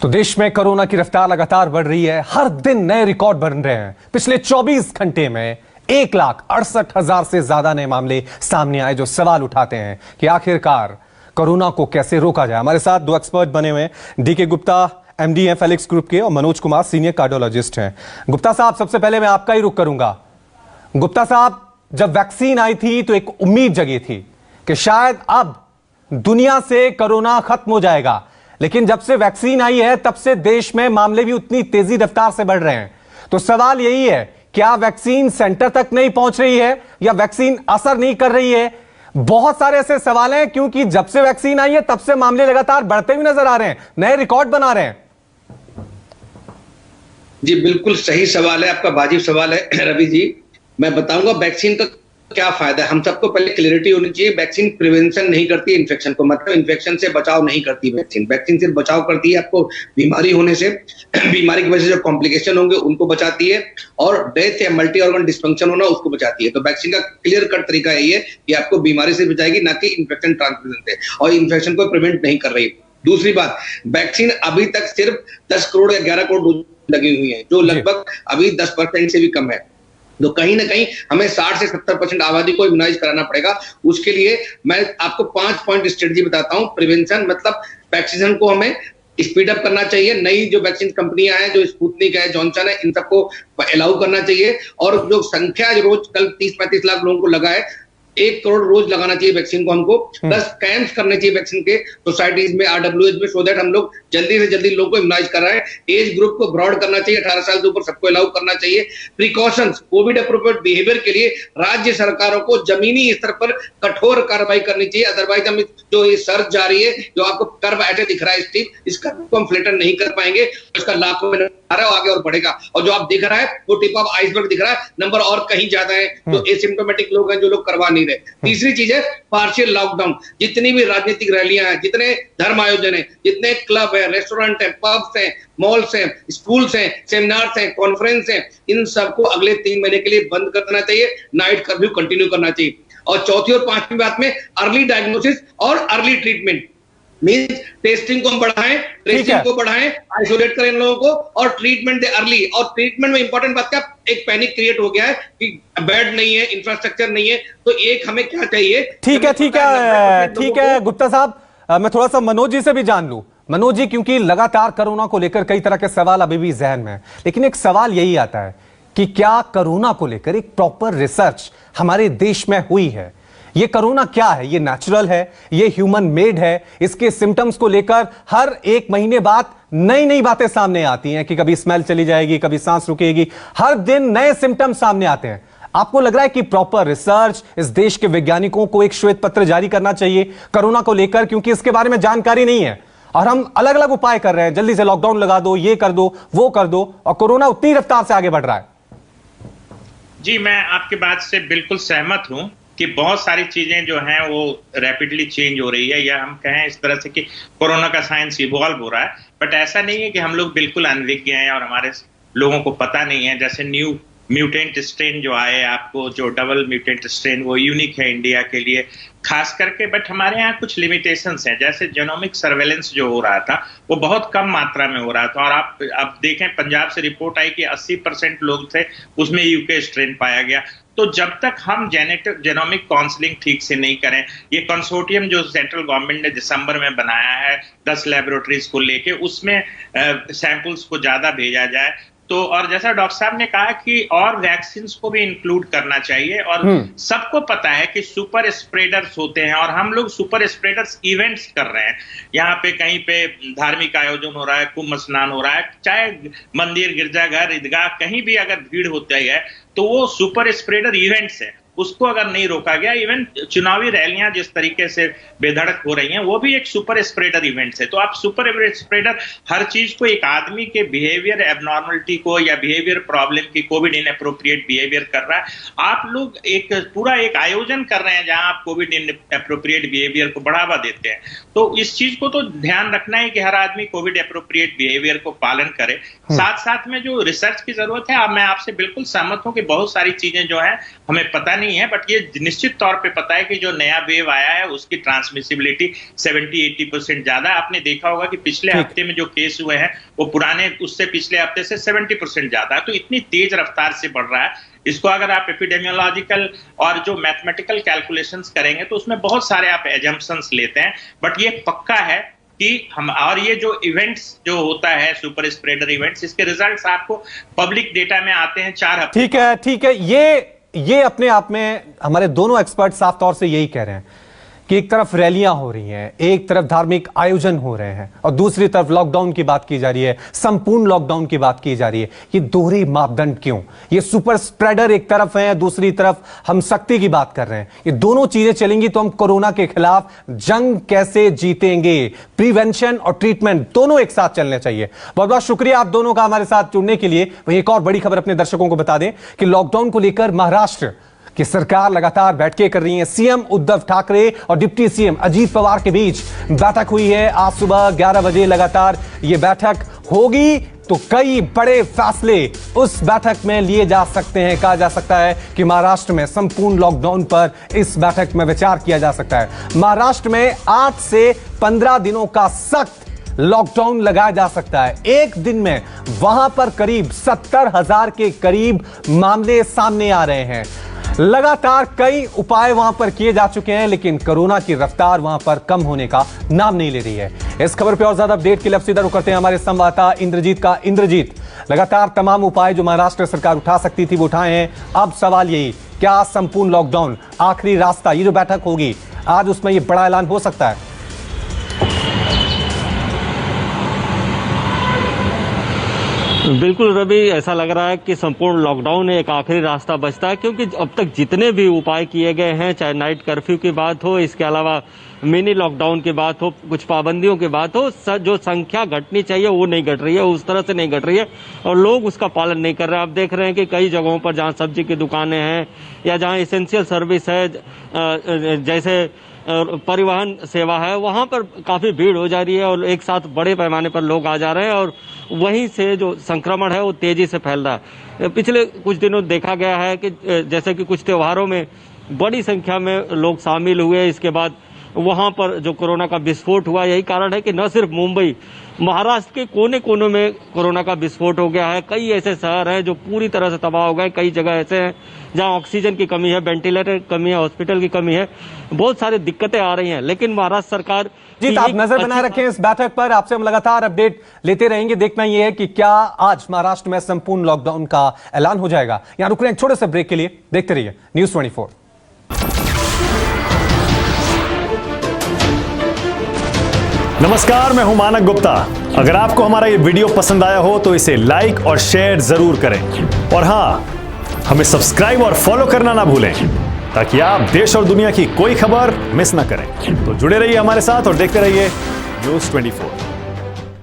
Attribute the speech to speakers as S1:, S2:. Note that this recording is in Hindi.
S1: तो देश में कोरोना की रफ्तार लगातार बढ़ रही है। हर दिन नए रिकॉर्ड बन रहे हैं। पिछले 24 घंटे में 1,68,000 से ज्यादा नए मामले सामने आए, जो सवाल उठाते हैं कि आखिरकार कोरोना को कैसे रोका जाए। हमारे साथ दो एक्सपर्ट बने हुए हैं, डीके गुप्ता एमडी हैं फेलिक्स ग्रुप के, और मनोज कुमार सीनियर कार्डियोलॉजिस्ट हैं। गुप्ता साहब, सबसे पहले मैं आपका ही रुख करूंगा। गुप्ता साहब, जब वैक्सीन आई थी तो एक उम्मीद जगी थी कि शायद अब दुनिया से कोरोना खत्म हो जाएगा, लेकिन जब से वैक्सीन आई है तब से देश में मामले भी उतनी तेजी रफ्तार से बढ़ रहे हैं। तो सवाल यही है, क्या वैक्सीन सेंटर तक नहीं पहुंच रही है या वैक्सीन असर नहीं कर रही है? बहुत सारे ऐसे सवाल हैं, क्योंकि जब से वैक्सीन आई है तब से मामले लगातार बढ़ते हुए नजर आ रहे हैं, नए रिकॉर्ड बना रहे हैं।
S2: जी बिल्कुल सही सवाल है आपका, वाजिब सवाल है रवि जी। मैं बताऊंगा वैक्सीन का क्या फायदा है। हम सबको पहले क्लियरिटी होनी चाहिए, वैक्सीन प्रिवेंशन नहीं करती इन्फेक्शन को, मतलब इन्फेक्शन से बचाव नहीं करती वैक्सीन। वैक्सीन सिर्फ बचाव करती है आपको बीमारी होने से, बीमारी की वजह से जो कॉम्प्लिकेशन होंगे उनको बचाती है, और डेथ या मल्टी ऑर्गन डिस्फंक्शन होना उसको बचाती है। तो वैक्सीन का क्लियर कट तरीका यही है कि आपको बीमारी से बचाएगी, ना कि इन्फेक्शन ट्रांसमिशन से, और इन्फेक्शन को प्रिवेंट नहीं कर रही। दूसरी बात, वैक्सीन अभी तक सिर्फ 10 करोड़ या 11 करोड़ डोज लगी हुई है, जो लगभग अभी 10% से भी कम है। तो कहीं ना कहीं हमें 60 से 70% आबादी को इम्यूनाइज कराना पड़ेगा। उसके लिए मैं आपको 5 पॉइंट स्ट्रेटजी बताता हूं। प्रिवेंशन मतलब वैक्सीनेशन को हमें स्पीड अप करना चाहिए। नई जो वैक्सीन कंपनियां हैं, जो स्पुतनिक है, जॉनसन है, इन सबको अलाउ करना चाहिए। और जो संख्या रोज कल 30-35 लाख लोगों को लगा है, 1 करोड़ रोज लगाना चाहिए वैक्सीन को हमको। 10 कैंप्स करने चाहिए वैक्सीन के सोसाइटीज में, RWH में, सो दैट हम लोग जल्दी से जल्दी लोगों को इम्यूनाइज कर रहे हैं। एज ग्रुप को ब्रॉड करना चाहिए, 18 साल से ऊपर सबको अलाउ करना चाहिए। प्रिकॉशंस, कोविड अप्रोप्रिएट बिहेवियर के लिए राज्य सरकारों को जमीनी स्तर पर कठोर कार्रवाई करनी चाहिए। अदरवाइज हम जो ये सर्च जा रही है, जो आपको कर्व ऐसे दिख रहा है स्टीप, इस कर्व को हम फ्लैटन नहीं कर पाएंगे। इसका लाखों में आ रहा है, आगे और बढ़ेगा। और जो आप दिख रहा है वो टिप ऑफ आइसबर्ग दिख रहा है, नंबर और कहीं ज्यादा है। जो एसिम्प्टोमेटिक लोग हैं, जो लोग करवा नहीं रहे। तीसरी चीज है पार्शियल लॉकडाउन। जितनी भी राजनीतिक रैलियां हैं, जितने धर्म आयोजन है, जितने क्लब है, रेस्टोरेंट है, पब्स हैं, मॉल्स हैं, स्कूल्स हैं, सेमिनार्स हैं, कॉन्फ्रेंस हैं, इन सबको अगले 3 महीने के लिए बंद कर देना चाहिए। नाइट कर्फ्यू कंटिन्यू करना चाहिए। और चौथी और पांचवी बात में अर्ली डायग्नोसिस और अर्ली ट्रीटमेंट, मींस टेस्टिंग को हम बढ़ाएं, ट्रेसिंग को बढ़ाएं, आइसोलेट करें इन लोगों को, और ट्रीटमेंट दे अर्ली। और ट्रीटमेंट में इंपॉर्टेंट बात क्या, एक पैनिक क्रिएट हो गया है कि बेड नहीं है, इंफ्रास्ट्रक्चर नहीं है, तो एक हमें क्या चाहिए।
S1: ठीक है गुप्ता साहब, मैं थोड़ा सा मनोज जी से भी जान लूं। मनोज जी, क्योंकि लगातार कोरोना को लेकर कई तरह के सवाल अभी भी जहन में है, लेकिन एक सवाल यही आता है कि क्या कोरोना को लेकर एक प्रॉपर रिसर्च हमारे देश में हुई है? ये कोरोना क्या है? ये नेचुरल है, ये ह्यूमन मेड है? इसके सिम्टम्स को लेकर हर 1 महीने बाद नई नई बातें सामने आती हैं कि कभी स्मेल चली जाएगी, कभी सांस रुकेगी, हर दिन नए सिम्टम्स सामने आते हैं। आपको लग रहा है कि प्रॉपर रिसर्च, इस देश के वैज्ञानिकों को एक श्वेत पत्र जारी करना चाहिए कोरोना को लेकर, क्योंकि इसके बारे में जानकारी नहीं है और हम अलग अलग उपाय कर रहे हैं, जल्दी से लॉकडाउन लगा दो, ये कर दो, वो कर दो, और कोरोना उतनी रफ्तार से आगे बढ़ रहा है।
S3: जी, मैं आपकी बात से बिल्कुल सहमत हूं कि बहुत सारी चीजें जो हैं वो रैपिडली चेंज हो रही है, या हम कहें इस तरह से कि कोरोना का साइंस इवॉल्व हो रहा है। बट ऐसा नहीं है कि हम लोग बिल्कुल अनभिज्ञ हैं और हमारे लोगों को पता नहीं है। जैसे न्यू म्यूटेंट स्ट्रेन जो आए, आपको जो डबल म्यूटेंट स्ट्रेन, वो यूनिक है इंडिया के लिए खास करके। बट हमारे यहाँ कुछ लिमिटेशंस हैं, जैसे जेनोमिक सर्वेलेंस जो हो रहा था वो बहुत कम मात्रा में हो रहा था। और आप देखें, पंजाब से रिपोर्ट आई कि 80% लोग थे, उसमें यूके स्ट्रेन पाया गया। तो जब तक हम जेनोमिक काउंसलिंग ठीक से नहीं करें, ये कंसोर्टियम जो सेंट्रल गवर्नमेंट ने दिसंबर में बनाया है 10 लैबोरेटरीज को लेके, उसमें सैंपल्स को ज्यादा भेजा जाए। तो और जैसा डॉक्टर साहब ने कहा कि और वैक्सीन को भी इंक्लूड करना चाहिए। और सबको पता है कि सुपर स्प्रेडर्स होते हैं, और हम लोग सुपर स्प्रेडर्स इवेंट्स कर रहे हैं। यहाँ पे कहीं पे धार्मिक आयोजन हो रहा है, कुंभ स्नान हो रहा है, चाहे मंदिर, गिरजाघर, ईदगाह, कहीं भी अगर भीड़ होती है तो वो सुपर स्प्रेडर इवेंट्स है। उसको अगर नहीं रोका गया, इवन चुनावी रैलियां जिस तरीके से बेधड़क हो रही हैं, वो भी एक सुपर स्प्रेडर इवेंट है। तो आप सुपर स्प्रेडर हर चीज को, एक आदमी के बिहेवियर एबनॉर्मलिटी को या बिहेवियर प्रॉब्लम की, कोविड इनएप्रोप्रिएट बिहेवियर कर रहा है, आप लोग एक पूरा एक आयोजन कर रहे हैं जहां आप कोविड इनएप्रोप्रिएट बिहेवियर को बढ़ावा देते हैं। तो इस चीज को तो ध्यान रखना है कि हर आदमी कोविड एप्रोप्रिएट बिहेवियर को पालन करे। साथ साथ में जो रिसर्च की जरूरत है, अब मैं आपसे बिल्कुल सहमत हूं कि बहुत सारी चीजें जो है हमें पता नहीं है, बट ये निश्चित तौर पे पता है कि जो नया वेव आया है उसकी ट्रांसमिसिबिलिटी 70-80% ज्यादा। आपने देखा होगा कि पिछले हफ्ते में जो केस हुए हैं वो पुराने उससे पिछले हफ्ते से 70% ज्यादा है। तो इतनी तेज रफ्तार से बढ़ रहा है। इसको अगर आप एपिडेमियोलॉजिकल और जो मैथमेटिकल कैलकुलेशंस करेंगे तो उसमें बहुत सारे आप एजम्पशंस लेते हैं, बट ये पक्का है कि हम, और ये जो इवेंट्स जो होता है सुपर स्प्रेडर इवेंट्स, इसके रिजल्ट्स आपको पब्लिक डेटा में आते हैं 4 हफ्ते।
S1: ठीक है, ये अपने आप में हमारे दोनों एक्सपर्ट साफ तौर से यही कह रहे हैं कि एक तरफ रैलियां हो रही हैं, एक तरफ धार्मिक आयोजन हो रहे हैं और दूसरी तरफ लॉकडाउन की बात की जा रही है, संपूर्ण लॉकडाउन की बात की जा रही है। ये दोहरे मापदंड क्यों? ये सुपर स्प्रेडर एक तरफ है, दूसरी तरफ हम सख्ती की बात कर रहे हैं। ये दोनों चीजें चलेंगी तो हम कोरोना के खिलाफ जंग कैसे जीतेंगे? प्रिवेंशन और ट्रीटमेंट दोनों एक साथ चलने चाहिए। बहुत बहुत शुक्रिया आप दोनों का हमारे साथ जुड़ने के लिए। वहीं एक और बड़ी खबर अपने दर्शकों को बता दें कि लॉकडाउन को लेकर महाराष्ट्र कि सरकार लगातार बैठकें कर रही है। सीएम उद्धव ठाकरे और डिप्टी सीएम अजीत पवार के बीच बैठक हुई है। आज सुबह 11 बजे लगातार यह बैठक होगी तो कई बड़े फैसले उस बैठक में लिए जा सकते हैं। कहा जा सकता है कि महाराष्ट्र में संपूर्ण लॉकडाउन पर इस बैठक में विचार किया जा सकता है। महाराष्ट्र में 8 से 15 दिनों का सख्त लॉकडाउन लगाया जा सकता है। एक दिन में वहां पर करीब 70,000 के करीब मामले सामने आ रहे हैं। लगातार कई उपाय वहां पर किए जा चुके हैं, लेकिन कोरोना की रफ्तार वहां पर कम होने का नाम नहीं ले रही है। इस खबर पे और ज्यादा अपडेट के लिए सीधा रुख करते हैं हमारे संवाददाता इंद्रजीत का। इंद्रजीत, लगातार तमाम उपाय जो महाराष्ट्र सरकार उठा सकती थी वो उठाए हैं। अब सवाल यही, क्या संपूर्ण लॉकडाउन आखिरी रास्ता, ये जो बैठक होगी आज, उसमें ये बड़ा ऐलान हो सकता है?
S4: बिल्कुल रवि, ऐसा लग रहा है कि संपूर्ण लॉकडाउन एक आखिरी रास्ता बचता है, क्योंकि अब तक जितने भी उपाय किए गए हैं, चाहे नाइट कर्फ्यू की बात हो, इसके अलावा मिनी लॉकडाउन की बात हो, कुछ पाबंदियों की बात हो, जो संख्या घटनी चाहिए वो नहीं घट रही है, उस तरह से नहीं घट रही है और लोग उसका पालन नहीं कर रहे हैं। आप देख रहे हैं कि कई जगहों पर जहां सब्जी की दुकानें हैं या जहां एसेंशियल सर्विस है, जैसे परिवहन सेवा है, वहां पर काफी भीड़ हो जा रही है और एक साथ बड़े पैमाने पर लोग आ जा रहे हैं और वहीं से जो संक्रमण है वो तेजी से फैल रहा है। पिछले कुछ दिनों देखा गया है कि जैसे कि कुछ त्योहारों में बड़ी संख्या में लोग शामिल हुए, इसके बाद वहां पर जो कोरोना का विस्फोट हुआ। यही कारण है कि न सिर्फ मुंबई, महाराष्ट्र के कोने कोने में कोरोना का विस्फोट हो गया है। कई ऐसे शहर हैं जो पूरी तरह से तबाह हो गए, कई जगह ऐसे हैं जहां ऑक्सीजन की कमी है, वेंटिलेटर की कमी है, हॉस्पिटल की कमी है, बहुत सारी दिक्कतें आ रही हैं। लेकिन महाराष्ट्र सरकार
S1: जी, आप नजर बनाए रखें इस बैठक पर, आपसे हम लगातार अपडेट लेते रहेंगे। देखना यह है कि क्या आज महाराष्ट्र में संपूर्ण लॉकडाउन का ऐलान हो जाएगा। यहां रुक रहे हैं एक छोटे से ब्रेक के लिए, देखते रहिए न्यूज़ 24।
S5: नमस्कार, मैं हूं मानक गुप्ता। अगर आपको हमारा ये वीडियो पसंद आया हो तो इसे लाइक और शेयर जरूर करें और हां, हमें सब्सक्राइब और फॉलो करना ना भूलें ताकि आप देश और दुनिया की कोई खबर मिस ना करें। तो जुड़े रहिए हमारे साथ और देखते रहिए न्यूज़ 24।